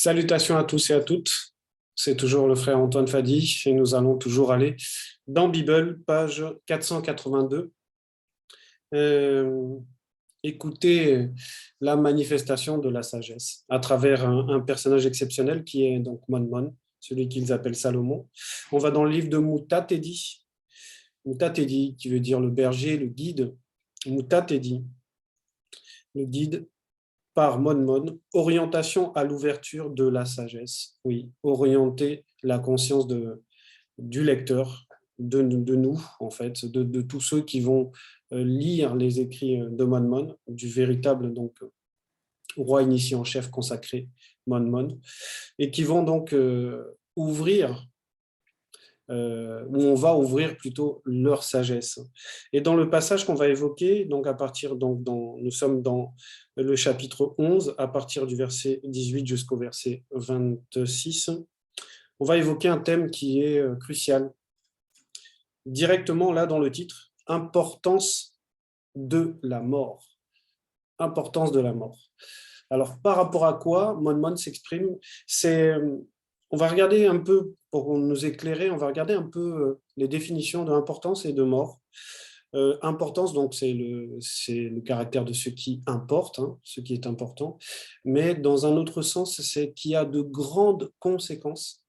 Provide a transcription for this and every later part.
Salutations à tous et à toutes. C'est toujours le frère Antoine Fadi et nous allons toujours aller dans Bible, page 482. Euh, Écouter la manifestation de la sagesse à travers un personnage exceptionnel qui est donc Mon, celui qu'ils appellent Salomon. On va dans le livre de Mutatedi. Mutatedi, qui veut dire le berger, le guide. Mutatedi, le guide par Mon, orientation à l'ouverture de la sagesse. Oui, orienter la conscience du lecteur, de nous, en fait, de tous ceux qui vont lire les écrits de Mon, du véritable donc, roi initié en chef consacré, Mon, et qui vont donc ouvrir où on va ouvrir plutôt leur sagesse. Et dans le passage qu'on va évoquer, donc à partir nous sommes dans le chapitre 11, à partir du verset 18 jusqu'au verset 26, on va évoquer un thème qui est crucial. Directement là dans le titre, importance de la mort. Importance de la mort. Alors, par rapport à quoi Mon s'exprime, on va regarder un peu, pour nous éclairer, on va regarder un peu les définitions de importance et de mort. Importance, donc, c'est le caractère de ce qui importe, hein, ce qui est important, mais dans un autre sens, c'est qui a de grandes conséquences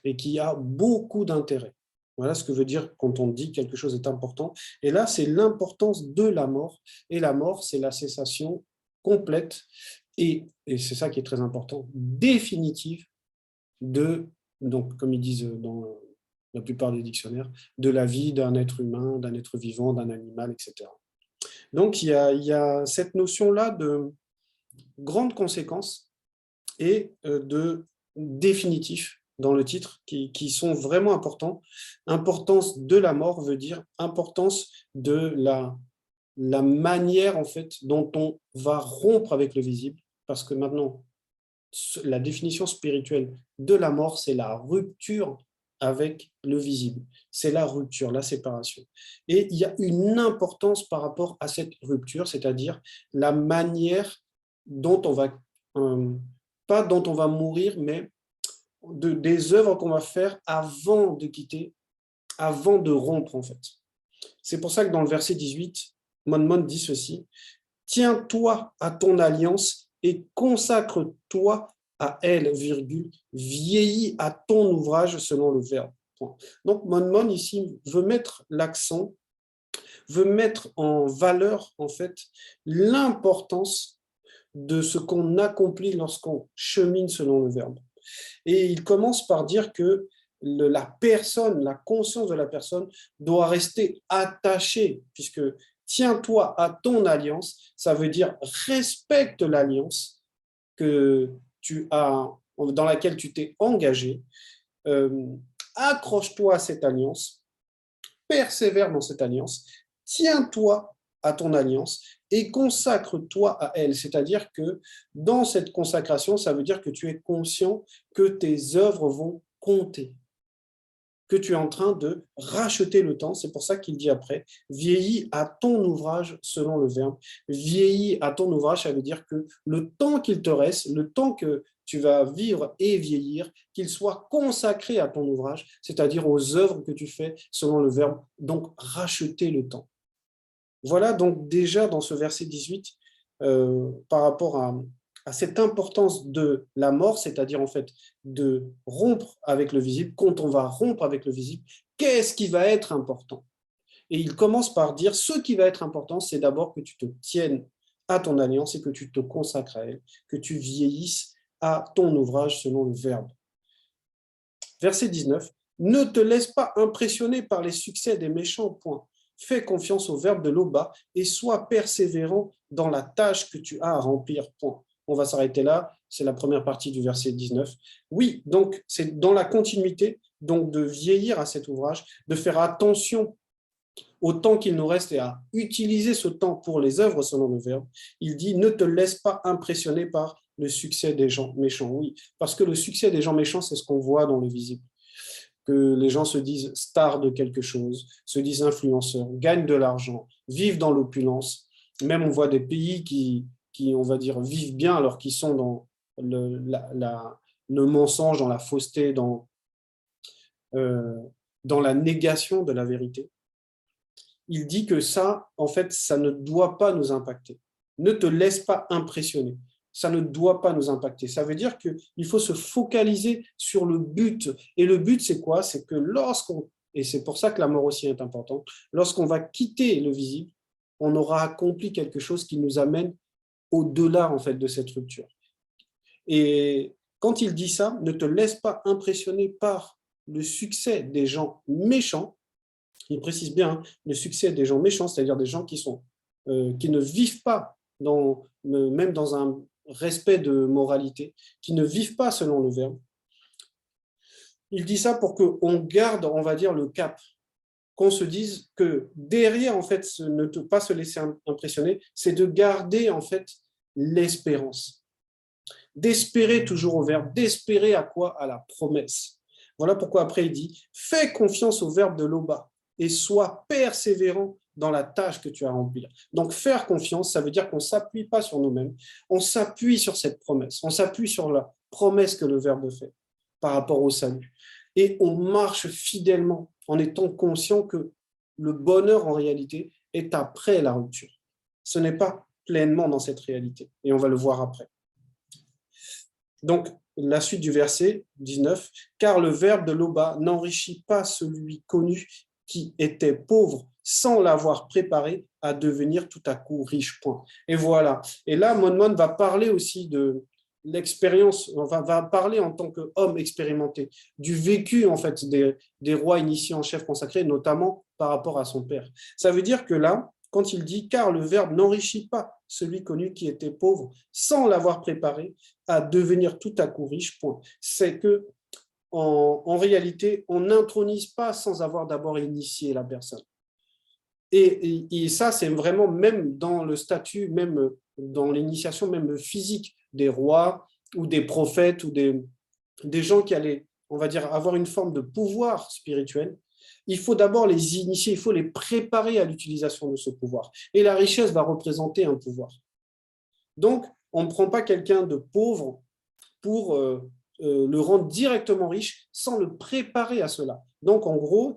et qui a beaucoup d'intérêt. Voilà ce que veut dire quand on dit quelque chose est important. Et là, c'est l'importance de la mort. Et la mort, c'est la cessation complète et c'est ça qui est très important, définitive de, donc comme ils disent dans la plupart des dictionnaires, de la vie d'un être humain, d'un être vivant, d'un animal, etc. Donc il y a cette notion-là de grandes conséquences et de définitif dans le titre qui sont vraiment importants. Importance de la mort veut dire importance de la manière en fait dont on va rompre avec le visible, parce que maintenant, la définition spirituelle de la mort, c'est la rupture avec le visible. C'est la rupture, la séparation. Et il y a une importance par rapport à cette rupture, c'est-à-dire la manière dont on va, pas dont on va mourir, mais des œuvres qu'on va faire avant de quitter, avant de rompre en fait. C'est pour ça que dans le verset 18, Mon dit ceci: tiens-toi à ton alliance et consacre-toi à elle, virgule, vieillis à ton ouvrage selon le verbe. Donc, Mon ici veut mettre l'accent, veut mettre en valeur, en fait, l'importance de ce qu'on accomplit lorsqu'on chemine selon le verbe. Et il commence par dire que la personne, la conscience de la personne doit rester attachée, puisque tiens-toi à ton alliance, ça veut dire respecte l'alliance que tu as, dans laquelle tu t'es engagé, accroche-toi à cette alliance, persévère dans cette alliance, tiens-toi à ton alliance et consacre-toi à elle. C'est-à-dire que dans cette consacration, ça veut dire que tu es conscient que tes œuvres vont compter, que tu es en train de racheter le temps. C'est pour ça qu'il dit après, vieillis à ton ouvrage selon le verbe. Vieillis à ton ouvrage, ça veut dire que le temps qu'il te reste, le temps que tu vas vivre et vieillir, qu'il soit consacré à ton ouvrage, c'est-à-dire aux œuvres que tu fais selon le verbe, donc racheter le temps. Voilà donc déjà dans ce verset 18, par rapport à cette importance de la mort, c'est-à-dire en fait de rompre avec le visible. Quand on va rompre avec le visible, qu'est-ce qui va être important? Et il commence par dire, ce qui va être important, c'est d'abord que tu te tiennes à ton alliance et que tu te consacres à elle, que tu vieillisses à ton ouvrage selon le verbe. Verset 19, ne te laisse pas impressionner par les succès des méchants, point. Fais confiance au verbe de l'Oba et sois persévérant dans la tâche que tu as à remplir, point. On va s'arrêter là, c'est la première partie du verset 19. Oui, donc c'est dans la continuité, donc de vieillir à cet ouvrage, de faire attention au temps qu'il nous reste et à utiliser ce temps pour les œuvres selon le verbe. Il dit, ne te laisse pas impressionner par le succès des gens méchants. Oui, parce que le succès des gens méchants, c'est ce qu'on voit dans le visible. Que les gens se disent stars de quelque chose, se disent influenceurs, gagnent de l'argent, vivent dans l'opulence. Même on voit des pays qui, on va dire, vivent bien alors qu'ils sont le mensonge, dans la fausseté, euh, dans la négation de la vérité. Il dit que ça, en fait, ça ne doit pas nous impacter. Ne te laisse pas impressionner. Ça ne doit pas nous impacter. Ça veut dire qu'il faut se focaliser sur le but. Et le but, c'est quoi? C'est que et c'est pour ça que la mort aussi est importante, lorsqu'on va quitter le visible, on aura accompli quelque chose qui nous amène au-delà, en fait, de cette rupture. Et quand il dit ça, ne te laisse pas impressionner par le succès des gens méchants. Il précise bien le succès des gens méchants, c'est-à-dire des gens qui ne vivent pas même dans un respect de moralité, qui ne vivent pas selon le verbe. Il dit ça pour qu'on garde, on va dire, le cap, qu'on se dise que derrière, en fait, ne pas se laisser impressionner, c'est de garder, en fait, l'espérance. D'espérer toujours au verbe, d'espérer à quoi? À la promesse. Voilà pourquoi après il dit, fais confiance au verbe de Loba et sois persévérant dans la tâche que tu as à remplir. Donc faire confiance, ça veut dire qu'on ne s'appuie pas sur nous-mêmes, on s'appuie sur cette promesse, on s'appuie sur la promesse que le verbe fait par rapport au salut. Et on marche fidèlement en étant conscient que le bonheur en réalité est après la rupture. Ce n'est pas pleinement dans cette réalité et on va le voir après. Donc, la suite du verset 19, « Car le verbe de Loba n'enrichit pas celui connu qui était pauvre sans l'avoir préparé à devenir tout à coup riche. » Point. Et voilà. Et là, Mon va parler aussi de l'expérience, enfin, va parler en tant qu'homme expérimenté, du vécu en fait des rois initiés en chef consacré, notamment par rapport à son père. Ça veut dire que là, quand il dit « car le verbe n'enrichit pas celui connu qui était pauvre sans l'avoir préparé à devenir tout à coup riche », point. C'est que en réalité, on n'intronise pas sans avoir d'abord initié la personne. Et ça, c'est vraiment même dans le statut, même dans l'initiation même physique des rois ou des prophètes ou des gens qui allaient, on va dire, avoir une forme de pouvoir spirituel. Il faut d'abord les initier, il faut les préparer à l'utilisation de ce pouvoir. Et la richesse va représenter un pouvoir. Donc, on ne prend pas quelqu'un de pauvre pour le rendre directement riche sans le préparer à cela. Donc, en gros,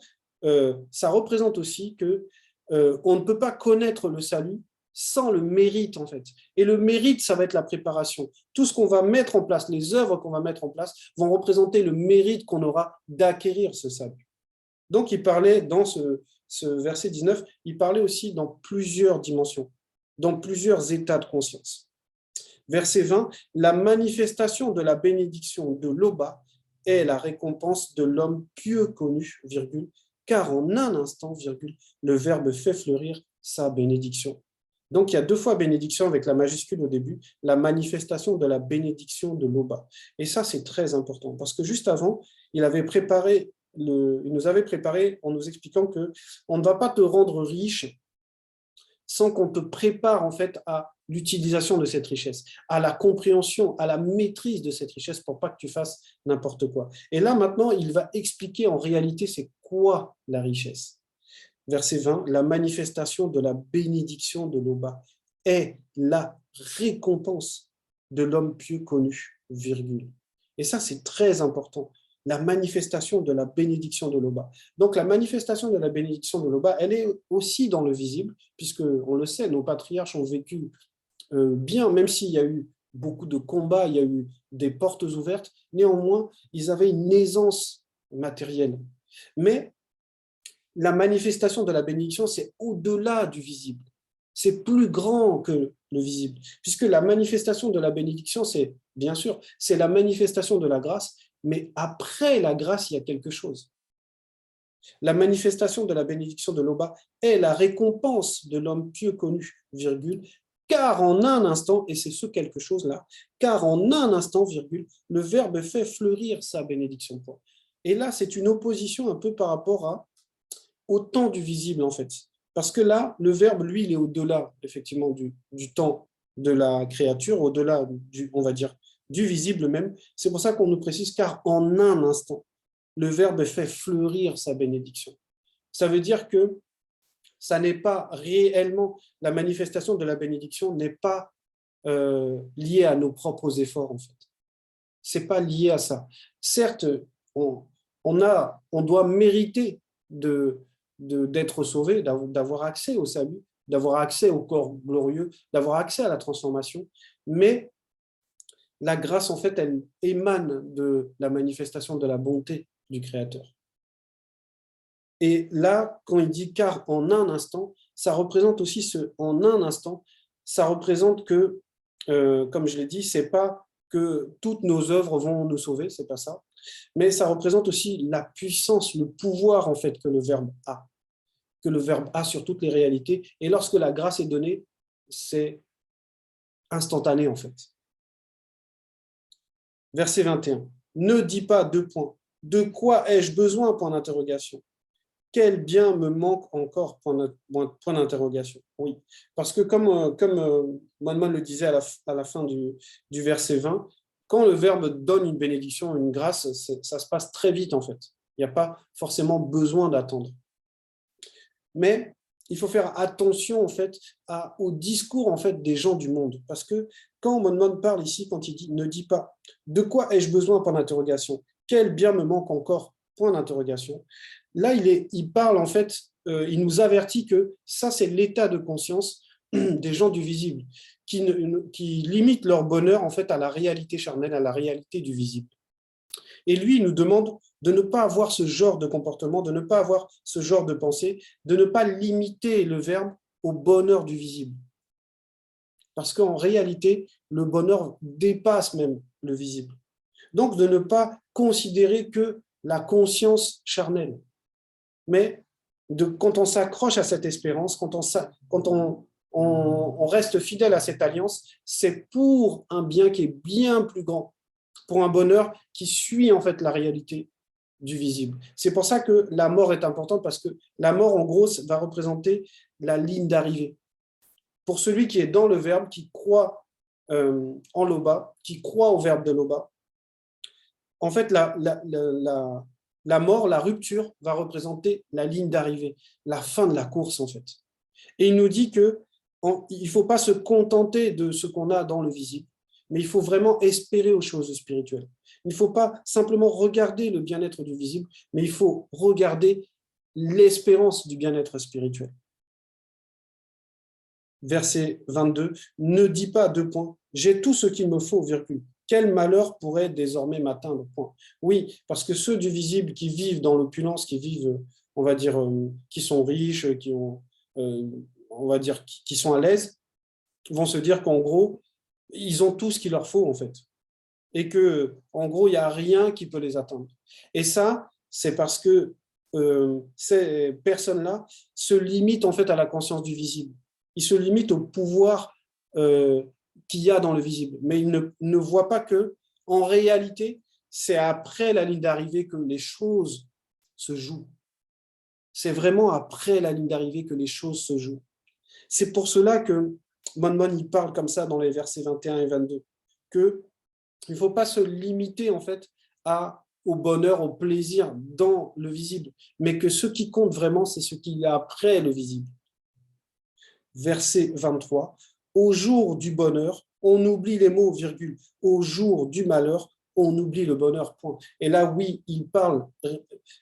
ça représente aussi que on ne peut pas connaître le salut sans le mérite, en fait. Et le mérite, ça va être la préparation. Tout ce qu'on va mettre en place, les œuvres qu'on va mettre en place, vont représenter le mérite qu'on aura d'acquérir ce salut. Donc, il parlait dans ce verset 19, il parlait aussi dans plusieurs dimensions, dans plusieurs états de conscience. Verset 20, la manifestation de la bénédiction de Loba est la récompense de l'homme pieux connu, virgule, car en un instant, virgule, le verbe fait fleurir sa bénédiction. Donc, il y a deux fois bénédiction avec la majuscule au début, la manifestation de la bénédiction de Loba. Et ça, c'est très important, parce que juste avant, il nous avait préparé en nous expliquant qu'on ne va pas te rendre riche sans qu'on te prépare en fait à l'utilisation de cette richesse, à la compréhension, à la maîtrise de cette richesse pour pas que tu fasses n'importe quoi. Et là, maintenant, il va expliquer en réalité c'est quoi la richesse. Verset 20, la manifestation de la bénédiction de Loba est la récompense de l'homme pieux connu, virgule. Et ça, c'est très important. La manifestation de la bénédiction de Loba. Donc, la manifestation de la bénédiction de Loba, elle est aussi dans le visible, puisque, on le sait, nos patriarches ont vécu bien, même s'il y a eu beaucoup de combats, il y a eu des portes ouvertes, néanmoins, ils avaient une aisance matérielle. Mais la manifestation de la bénédiction, c'est au-delà du visible. C'est plus grand que le visible, puisque la manifestation de la bénédiction, c'est, bien sûr, c'est la manifestation de la grâce, mais après la grâce, il y a quelque chose. La manifestation de la bénédiction de Loba est la récompense de l'homme pieux connu, virgule, car en un instant, et c'est ce quelque chose-là, car en un instant, virgule, le verbe fait fleurir sa bénédiction. Et là, c'est une opposition un peu par rapport au temps du visible, en fait. Parce que là, le verbe, lui, il est au-delà, effectivement, du temps de la créature, au-delà, on va dire, du visible même. C'est pour ça qu'on nous précise, car en un instant, le verbe fait fleurir sa bénédiction. Ça veut dire que ça n'est pas réellement, la manifestation de la bénédiction n'est pas liée à nos propres efforts, en fait. c'est pas lié à ça. Certes, on doit mériter d'être sauvé, d'avoir accès au salut, d'avoir accès au corps glorieux, d'avoir accès à la transformation, mais la grâce, en fait, elle émane de la manifestation de la bonté du Créateur. Et là, quand il dit car en un instant, ça représente aussi en un instant, ça représente que, comme je l'ai dit, c'est pas que toutes nos œuvres vont nous sauver, c'est pas ça, mais ça représente aussi la puissance, le pouvoir en fait que le Verbe a sur toutes les réalités. Et lorsque la grâce est donnée, c'est instantané en fait. Verset 21. Ne dis pas deux points. De quoi ai-je besoin, point d'interrogation? Quel bien me manque encore, point d'interrogation? Oui, parce que comme Moine le disait à la fin du verset 20, quand le Verbe donne une bénédiction, une grâce, ça se passe très vite en fait. Il n'y a pas forcément besoin d'attendre. Mais il faut faire attention en fait au discours en fait des gens du monde, parce que quand Moine parle ici, quand il dit ne dis pas de quoi ai-je besoin, point d'interrogation, quel bien me manque encore, point d'interrogation. Là, il parle en fait, il nous avertit que ça c'est l'état de conscience des gens du visible, qui limitent leur bonheur en fait à la réalité charnelle, à la réalité du visible. Et lui, il nous demande de ne pas avoir ce genre de comportement, de ne pas avoir ce genre de pensée, de ne pas limiter le Verbe au bonheur du visible. Parce qu'en réalité, le bonheur dépasse même le visible. Donc, de ne pas considérer que la conscience charnelle. Mais quand on s'accroche à cette espérance, quand on reste fidèle à cette alliance, c'est pour un bien qui est bien plus grand, pour un bonheur qui suit en fait la réalité du visible. C'est pour ça que la mort est importante, parce que la mort, en gros, va représenter la ligne d'arrivée. Pour celui qui est dans le Verbe, qui croit en Loba, qui croit au Verbe de Loba, en fait, la mort, la rupture, va représenter la ligne d'arrivée, la fin de la course, en fait. Et il nous dit qu'il ne faut pas se contenter de ce qu'on a dans le visible, mais il faut vraiment espérer aux choses spirituelles. Il ne faut pas simplement regarder le bien-être du visible, mais il faut regarder l'espérance du bien-être spirituel. Verset 22, ne dis pas deux points, j'ai tout ce qu'il me faut, virgule. Quel malheur pourrait désormais m'atteindre, point. Oui, parce que ceux du visible qui vivent dans l'opulence, qui vivent, on va dire, qui sont riches, qui ont, on va dire, qui sont à l'aise, vont se dire qu'en gros, ils ont tout ce qu'il leur faut, en fait. Et que, en gros, il n'y a rien qui peut les atteindre. Et ça, c'est parce que ces personnes-là se limitent, en fait, à la conscience du visible. Ils se limitent au pouvoir qu'il y a dans le visible. Mais ils ne voient pas que, en réalité, c'est après la ligne d'arrivée que les choses se jouent. C'est vraiment après la ligne d'arrivée que les choses se jouent. C'est pour cela que Mon il parle comme ça dans les versets 21 et 22, qu'il ne faut pas se limiter en fait au bonheur, au plaisir dans le visible, mais que ce qui compte vraiment, c'est ce qu'il y a après le visible. Verset 23, au jour du bonheur, on oublie les mots, virgule, au jour du malheur, on oublie le bonheur, point. Et là, oui, il parle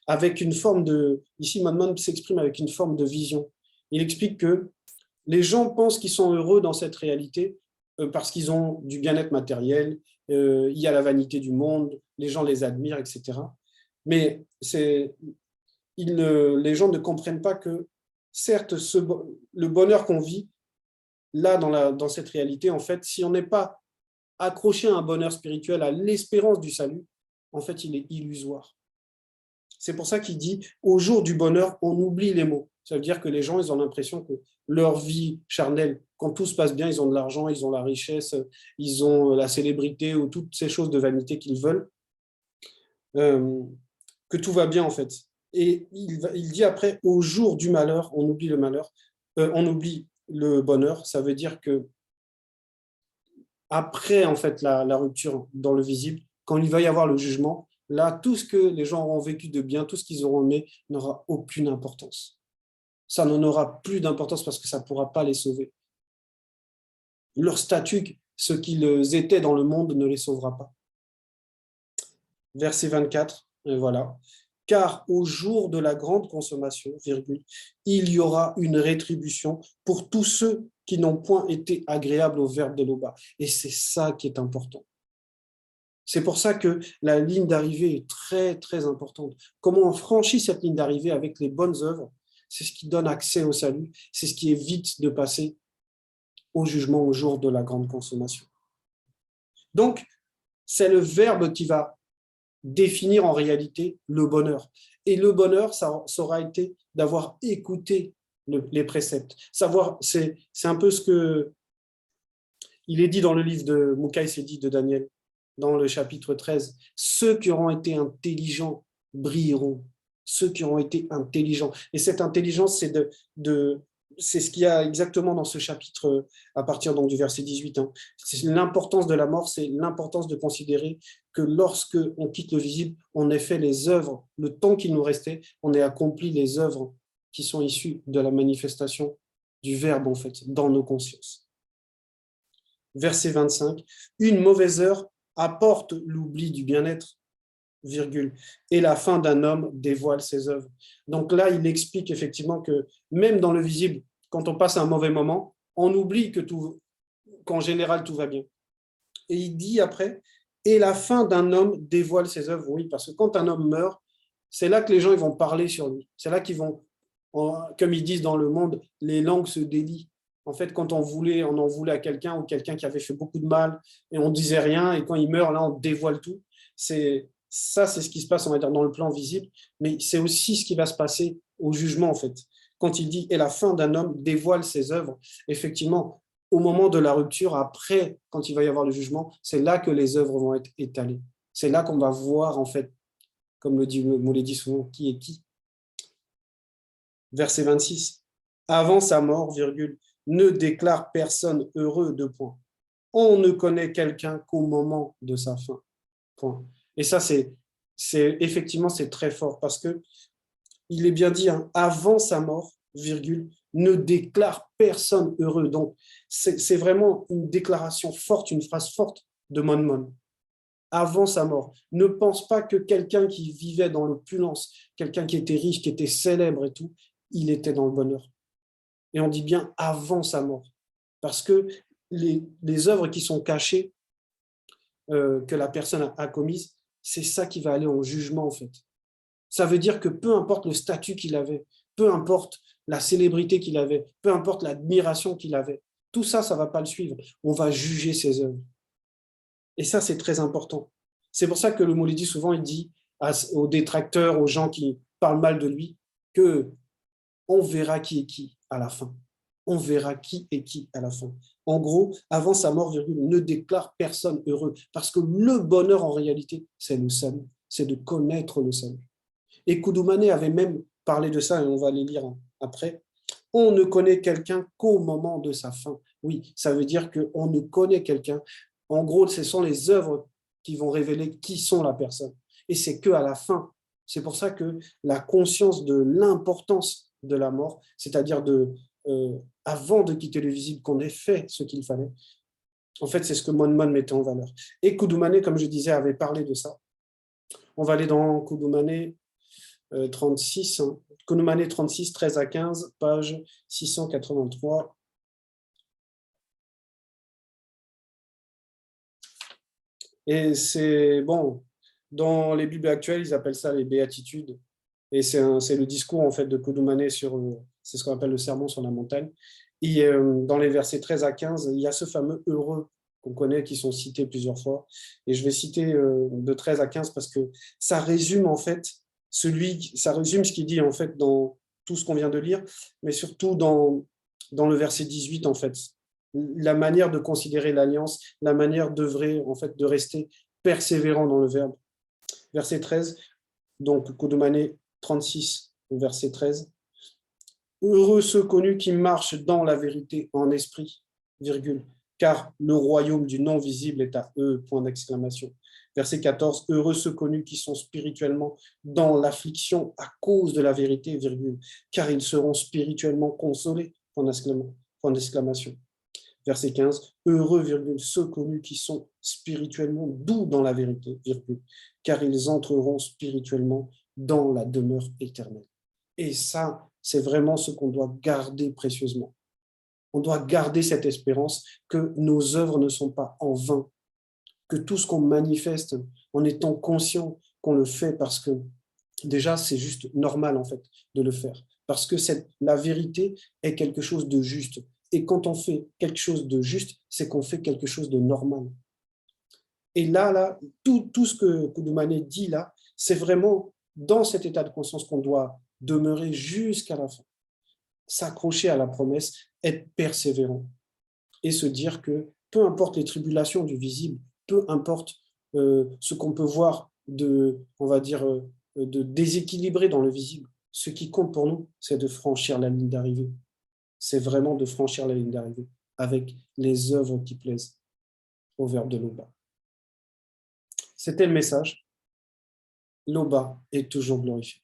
avec une forme de... Ici, Mon s'exprime avec une forme de vision. Il explique que les gens pensent qu'ils sont heureux dans cette réalité parce qu'ils ont du bien-être matériel, il y a la vanité du monde, les gens les admirent, etc. Mais les gens ne comprennent pas que, certes, le bonheur qu'on vit, là, dans cette réalité, en fait, si on n'est pas accroché à un bonheur spirituel, à l'espérance du salut, en fait, il est illusoire. C'est pour ça qu'il dit, au jour du bonheur, on oublie les mots. Ça veut dire que les gens, ils ont l'impression que leur vie charnelle, quand tout se passe bien, ils ont de l'argent, ils ont la richesse, ils ont la célébrité ou toutes ces choses de vanité qu'ils veulent, que tout va bien en fait. Et il dit après, au jour du malheur, on oublie le malheur, on oublie le bonheur. Ça veut dire que après en fait la rupture dans le visible, quand il va y avoir le jugement, là, tout ce que les gens auront vécu de bien, tout ce qu'ils auront aimé, n'aura aucune importance. Ça n'en aura plus d'importance parce que ça ne pourra pas les sauver. Leur statut, ce qu'ils étaient dans le monde, ne les sauvera pas. Verset 24, et voilà. Car au jour de la grande consommation, virgule, il y aura une rétribution pour tous ceux qui n'ont point été agréables au verbe de l'Oba. Et c'est ça qui est important. C'est pour ça que la ligne d'arrivée est très, très importante. Comment on franchit cette ligne d'arrivée avec les bonnes œuvres, c'est ce qui donne accès au salut, c'est ce qui évite de passer au jugement au jour de la grande consommation. Donc, c'est le verbe qui va définir en réalité le bonheur. Et le bonheur, ça aura été d'avoir écouté les préceptes. Savoir, c'est un peu ce que il est dit dans le livre de Moukaï Sedi de Daniel, dans le chapitre 13. Ceux qui auront été intelligents brilleront. Ceux qui auront été intelligents. Et cette intelligence, c'est ce qu'il y a exactement dans ce chapitre à partir donc, du verset 18. Hein. C'est l'importance de la mort, c'est l'importance de considérer que lorsque on quitte le visible, on ait fait les œuvres, le temps qu'il nous restait, on ait accompli les œuvres qui sont issues de la manifestation du Verbe, en fait, dans nos consciences. Verset 25, une mauvaise heure apporte l'oubli du bien-être, virgule, et la fin d'un homme dévoile ses œuvres. Donc là, il explique effectivement que même dans le visible, quand on passe un mauvais moment, on oublie qu'en général, tout va bien. Et il dit après, et la fin d'un homme dévoile ses œuvres. Oui, parce que quand un homme meurt, c'est là que les gens ils vont parler sur lui. C'est là qu'ils vont, comme ils disent dans le monde, les langues se délient. En fait, quand on en voulait à quelqu'un ou quelqu'un qui avait fait beaucoup de mal et on disait rien, et quand il meurt, là, on dévoile tout. C'est ce qui se passe, on va dire, dans le plan visible, mais c'est aussi ce qui va se passer au jugement, en fait. Quand il dit « et la fin d'un homme dévoile ses œuvres », effectivement, au moment de la rupture, après, quand il va y avoir le jugement, c'est là que les œuvres vont être étalées. C'est là qu'on va voir, en fait, comme le dit Mouledi souvent, qui est qui. Verset 26. Avant sa mort, virgule, ne déclare personne heureux, de point. On ne connaît quelqu'un qu'au moment de sa fin. Point. Et ça, effectivement, c'est très fort parce que il est bien dit, hein, avant sa mort, virgule, ne déclare personne heureux. Donc, c'est vraiment une déclaration forte, une phrase forte de Mon Mon. Avant sa mort. Ne pense pas que quelqu'un qui vivait dans l'opulence, quelqu'un qui était riche, qui était célèbre et tout, il était dans le bonheur. Et on dit bien avant sa mort. Parce que les œuvres qui sont cachées, que la personne a commises, c'est ça qui va aller en jugement, en fait. Ça veut dire que peu importe le statut qu'il avait, peu importe la célébrité qu'il avait, peu importe l'admiration qu'il avait, tout ça, ça ne va pas le suivre. On va juger ses œuvres. Et ça, c'est très important. C'est pour ça que le Moulidi, souvent, il dit aux détracteurs, aux gens qui parlent mal de lui, que on verra qui est qui à la fin. On verra qui est qui à la fin. En gros, avant sa mort, virgule, ne déclare personne heureux. Parce que le bonheur, en réalité, c'est le salut. C'est de connaître le salut. Et Koudoumane avait même parlé de ça, et on va les lire après. On ne connaît quelqu'un qu'au moment de sa fin. Oui, ça veut dire qu'on ne connaît quelqu'un. En gros, ce sont les œuvres qui vont révéler qui sont la personne. Et c'est qu'à la fin. C'est pour ça que la conscience de l'importance de la mort, c'est-à-dire avant de quitter le visible, qu'on ait fait ce qu'il fallait, en fait, c'est ce que Mon Mon mettait en valeur. Et Koudoumane, comme je disais, avait parlé de ça. On va aller dans Koudoumane 36, hein. Koudoumane 36, 13 à 15, page 683. Et c'est, bon, dans les Bibles actuelles, ils appellent ça les béatitudes. Et c'est le discours, en fait, de Koudoumane sur, c'est ce qu'on appelle le sermon sur la montagne. Et dans les versets 13 à 15, il y a ce fameux « heureux » qu'on connaît, qui sont cités plusieurs fois. Et je vais citer de 13 à 15 parce que ça résume, en fait, ça résume ce qu'il dit, en fait, dans tout ce qu'on vient de lire, mais surtout dans le verset 18, en fait. La manière de considérer l'alliance, la manière d'œuvrer, en fait, de rester persévérant dans le verbe. Verset 13, donc Koudoumane 36, verset 13. Heureux ceux connus qui marchent dans la vérité en esprit, virgule, car le royaume du non-visible est à eux, point d'exclamation. Verset 14, heureux ceux connus qui sont spirituellement dans l'affliction à cause de la vérité, virgule, car ils seront spirituellement consolés, point d'exclamation. verset 15, « Heureux, virgule, ceux connus qui sont spirituellement doux dans la vérité, virgule, car ils entreront spirituellement dans la demeure éternelle. » Et ça, c'est vraiment ce qu'on doit garder précieusement. On doit garder cette espérance que nos œuvres ne sont pas en vain, que tout ce qu'on manifeste en étant conscient qu'on le fait parce que déjà, c'est juste normal en fait de le faire. Parce que la vérité est quelque chose de juste. Et quand on fait quelque chose de juste, c'est qu'on fait quelque chose de normal. Et là, tout ce que Koudoumane dit là, c'est vraiment dans cet état de conscience qu'on doit demeurer jusqu'à la fin. S'accrocher à la promesse, être persévérant et se dire que peu importe les tribulations du visible, peu importe ce qu'on peut voir on va dire, de déséquilibré dans le visible, ce qui compte pour nous, c'est de franchir la ligne d'arrivée. C'est vraiment de franchir la ligne d'arrivée avec les œuvres qui plaisent au Verbe de Loba. C'était le message. Loba est toujours glorifié.